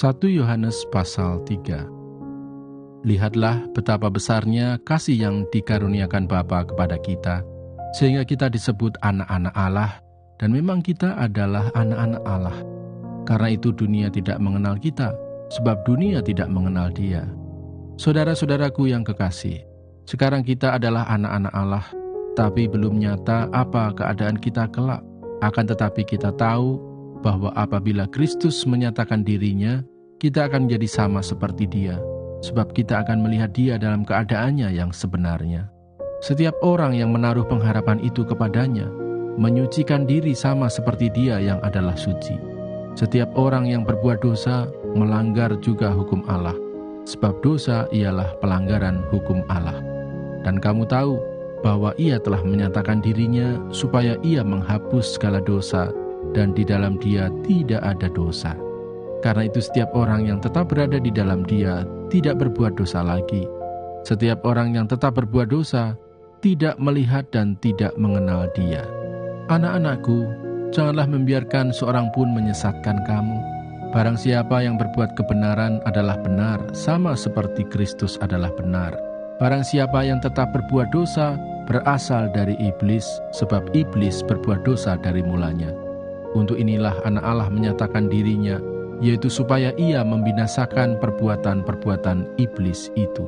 1 Yohanes pasal 3. Lihatlah betapa besarnya kasih yang dikaruniakan Bapa kepada kita, sehingga kita disebut anak-anak Allah, dan memang kita adalah anak-anak Allah. Karena itu dunia tidak mengenal kita, sebab dunia tidak mengenal Dia. Saudara-saudaraku yang kekasih, sekarang kita adalah anak-anak Allah, tapi belum nyata apa keadaan kita kelak. Akan tetapi kita tahu bahwa apabila Kristus menyatakan dirinya, kita akan menjadi sama seperti Dia, sebab kita akan melihat Dia dalam keadaannya yang sebenarnya. Setiap orang yang menaruh pengharapan itu kepadanya, menyucikan diri sama seperti Dia yang adalah suci. Setiap orang yang berbuat dosa, melanggar juga hukum Allah, sebab dosa ialah pelanggaran hukum Allah. Dan kamu tahu bahwa Ia telah menyatakan dirinya supaya Ia menghapus segala dosa, dan di dalam Dia tidak ada dosa. Karena itu setiap orang yang tetap berada di dalam Dia tidak berbuat dosa lagi. Setiap orang yang tetap berbuat dosa tidak melihat dan tidak mengenal Dia. Anak-anakku, janganlah membiarkan seorang pun menyesatkan kamu. Barang siapa yang berbuat kebenaran adalah benar, sama seperti Kristus adalah benar. Barang siapa yang tetap berbuat dosa berasal dari iblis, sebab iblis berbuat dosa dari mulanya. Untuk inilah anak Allah menyatakan dirinya, yaitu supaya Ia membinasakan perbuatan-perbuatan iblis itu.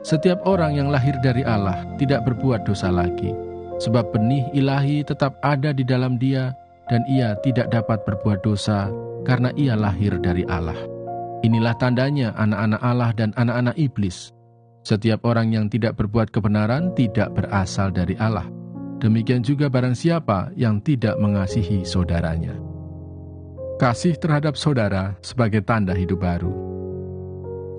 Setiap orang yang lahir dari Allah tidak berbuat dosa lagi, sebab benih ilahi tetap ada di dalam Dia, dan ia tidak dapat berbuat dosa karena ia lahir dari Allah. Inilah tandanya anak-anak Allah dan anak-anak iblis. Setiap orang yang tidak berbuat kebenaran tidak berasal dari Allah. Demikian juga barang siapa yang tidak mengasihi saudaranya. Kasih terhadap saudara sebagai tanda hidup baru.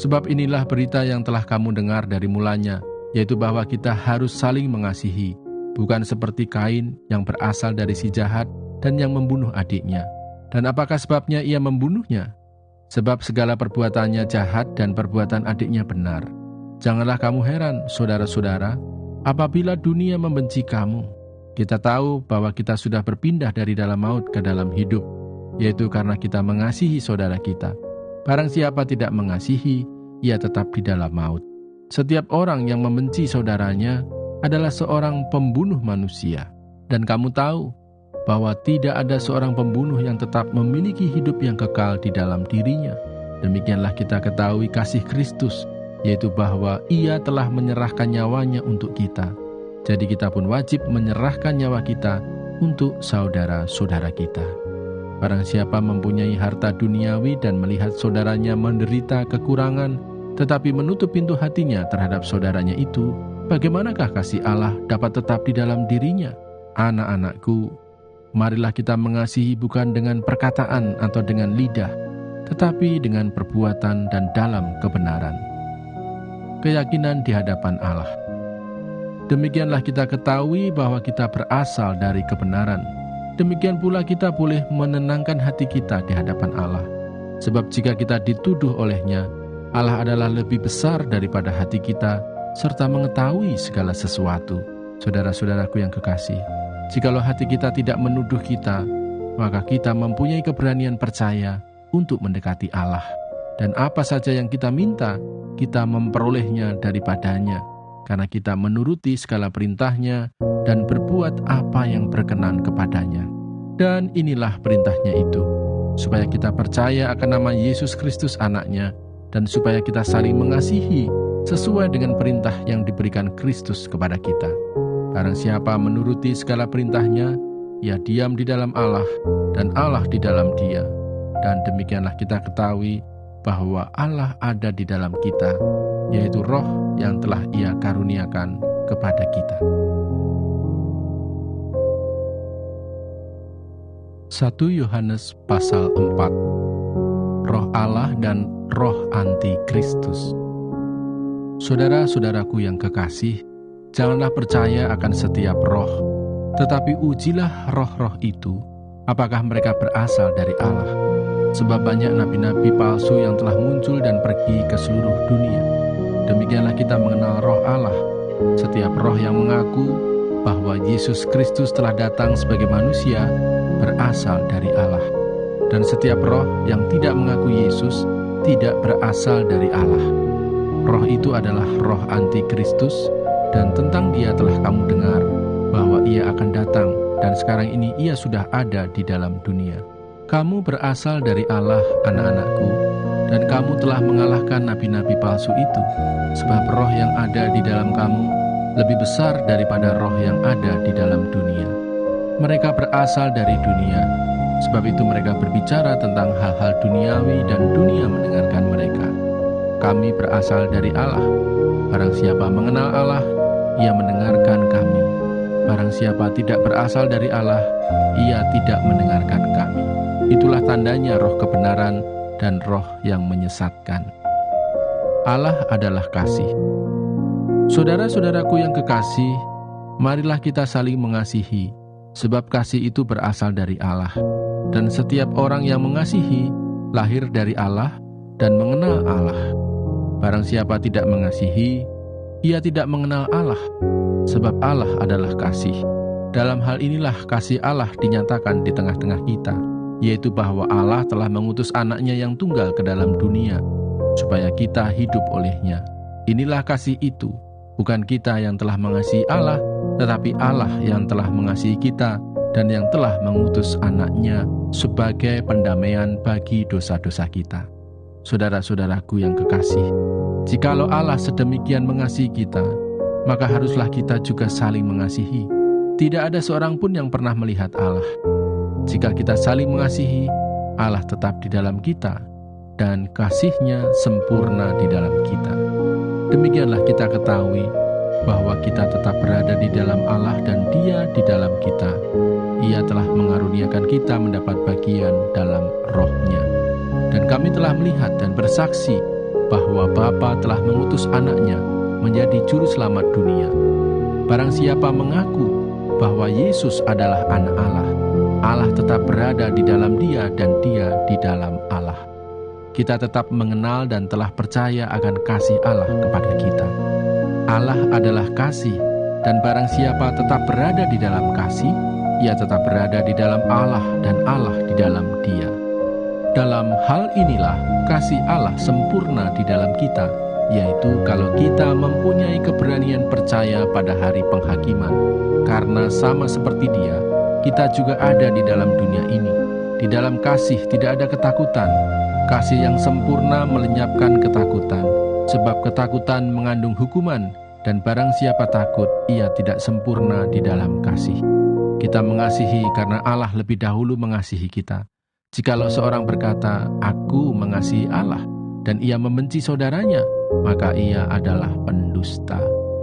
Sebab inilah berita yang telah kamu dengar dari mulanya, yaitu bahwa kita harus saling mengasihi, bukan seperti Kain yang berasal dari si jahat dan yang membunuh adiknya. Dan apakah sebabnya ia membunuhnya? Sebab segala perbuatannya jahat dan perbuatan adiknya benar. Janganlah kamu heran, saudara-saudara, apabila dunia membenci kamu. Kita tahu bahwa kita sudah berpindah dari dalam maut ke dalam hidup, yaitu karena kita mengasihi saudara kita. Barang siapa tidak mengasihi, ia tetap di dalam maut. Setiap orang yang membenci saudaranya adalah seorang pembunuh manusia. Dan kamu tahu bahwa tidak ada seorang pembunuh yang tetap memiliki hidup yang kekal di dalam dirinya. Demikianlah kita ketahui kasih Kristus, yaitu bahwa Ia telah menyerahkan nyawanya untuk kita. Jadi kita pun wajib menyerahkan nyawa kita untuk saudara-saudara kita. Barang siapa mempunyai harta duniawi dan melihat saudaranya menderita kekurangan, tetapi menutup pintu hatinya terhadap saudaranya itu, bagaimanakah kasih Allah dapat tetap di dalam dirinya? Anak-anakku, marilah kita mengasihi bukan dengan perkataan atau dengan lidah, tetapi dengan perbuatan dan dalam kebenaran. Keyakinan di hadapan Allah. Demikianlah kita ketahui bahwa kita berasal dari kebenaran. Demikian pula kita boleh menenangkan hati kita di hadapan Allah. Sebab jika kita dituduh olehnya, Allah adalah lebih besar daripada hati kita, serta mengetahui segala sesuatu. Saudara-saudaraku yang kekasih, jikalau hati kita tidak menuduh kita, maka kita mempunyai keberanian percaya untuk mendekati Allah. Dan apa saja yang kita minta, kita memperolehnya daripadanya, karena kita menuruti segala perintahnya dan berbuat apa yang berkenan kepadanya. Dan inilah perintahnya itu, supaya kita percaya akan nama Yesus Kristus anaknya, dan supaya kita saling mengasihi sesuai dengan perintah yang diberikan Kristus kepada kita. Barang siapa menuruti segala perintahnya, ia diam di dalam Allah, dan Allah di dalam dia. Dan demikianlah kita ketahui bahwa Allah ada di dalam kita, yaitu Roh yang telah Ia karuniakan kepada kita. 1 Yohanes pasal 4. Roh Allah dan roh anti-Kristus. Saudara-saudaraku yang kekasih, janganlah percaya akan setiap roh, tetapi ujilah roh-roh itu, apakah mereka berasal dari Allah. Sebab banyak nabi-nabi palsu yang telah muncul dan pergi ke seluruh dunia. Demikianlah kita mengenal roh Allah. Setiap roh yang mengaku bahwa Yesus Kristus telah datang sebagai manusia berasal dari Allah. Dan setiap roh yang tidak mengaku Yesus tidak berasal dari Allah. Roh itu adalah roh antikristus, dan tentang dia telah kamu dengar bahwa ia akan datang, dan sekarang ini ia sudah ada di dalam dunia. Kamu berasal dari Allah, anak-anakku, dan kamu telah mengalahkan nabi-nabi palsu itu, sebab roh yang ada di dalam kamu lebih besar daripada roh yang ada di dalam dunia. Mereka berasal dari dunia, sebab itu mereka berbicara tentang hal-hal duniawi dan dunia mendengarkan mereka. Kami berasal dari Allah. Barang siapa mengenal Allah, ia mendengarkan kami. Barang siapa tidak berasal dari Allah, ia tidak mendengarkan kami. Itulah tandanya roh kebenaran dan roh yang menyesatkan. Allah adalah kasih. Saudara-saudaraku yang kekasih, marilah kita saling mengasihi, sebab kasih itu berasal dari Allah. Dan setiap orang yang mengasihi, lahir dari Allah dan mengenal Allah. Barang siapa tidak mengasihi, ia tidak mengenal Allah, sebab Allah adalah kasih. Dalam hal inilah kasih Allah dinyatakan di tengah-tengah kita, yaitu bahwa Allah telah mengutus anaknya yang tunggal ke dalam dunia, supaya kita hidup olehnya. Inilah kasih itu, bukan kita yang telah mengasihi Allah, tetapi Allah yang telah mengasihi kita, dan yang telah mengutus anaknya sebagai pendamaian bagi dosa-dosa kita. Saudara-saudaraku yang kekasih, jikalau Allah sedemikian mengasihi kita, maka haruslah kita juga saling mengasihi. Tidak ada seorang pun yang pernah melihat Allah. Jika kita saling mengasihi, Allah tetap di dalam kita, dan kasih-Nya sempurna di dalam kita. Demikianlah kita ketahui bahwa kita tetap berada di dalam Allah dan Dia di dalam kita. Ia telah mengaruniakan kita mendapat bagian dalam Roh-Nya. Dan kami telah melihat dan bersaksi bahwa Bapa telah mengutus anaknya menjadi juru selamat dunia. Barang siapa mengaku bahwa Yesus adalah anak Allah, Allah tetap berada di dalam dia dan dia di dalam Allah. Kita tetap mengenal dan telah percaya akan kasih Allah kepada kita. Allah adalah kasih, dan barang siapa tetap berada di dalam kasih, ia tetap berada di dalam Allah dan Allah di dalam dia. Dalam hal inilah kasih Allah sempurna di dalam kita, yaitu kalau kita mempunyai keberanian percaya pada hari penghakiman. Karena sama seperti Dia, kita juga ada di dalam dunia ini. Di dalam kasih tidak ada ketakutan. Kasih yang sempurna melenyapkan ketakutan, sebab ketakutan mengandung hukuman, dan barang siapa takut, ia tidak sempurna di dalam kasih. Kita mengasihi karena Allah lebih dahulu mengasihi kita. Jikalau seorang berkata, "Aku mengasihi Allah," dan ia membenci saudaranya, maka ia adalah pendusta.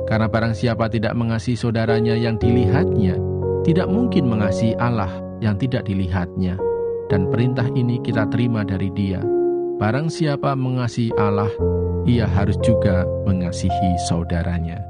Karena barang siapa tidak mengasihi saudaranya yang dilihatnya, tidak mungkin mengasihi Allah yang tidak dilihatnya. Dan perintah ini kita terima dari Dia. Barang siapa mengasihi Allah, ia harus juga mengasihi saudaranya.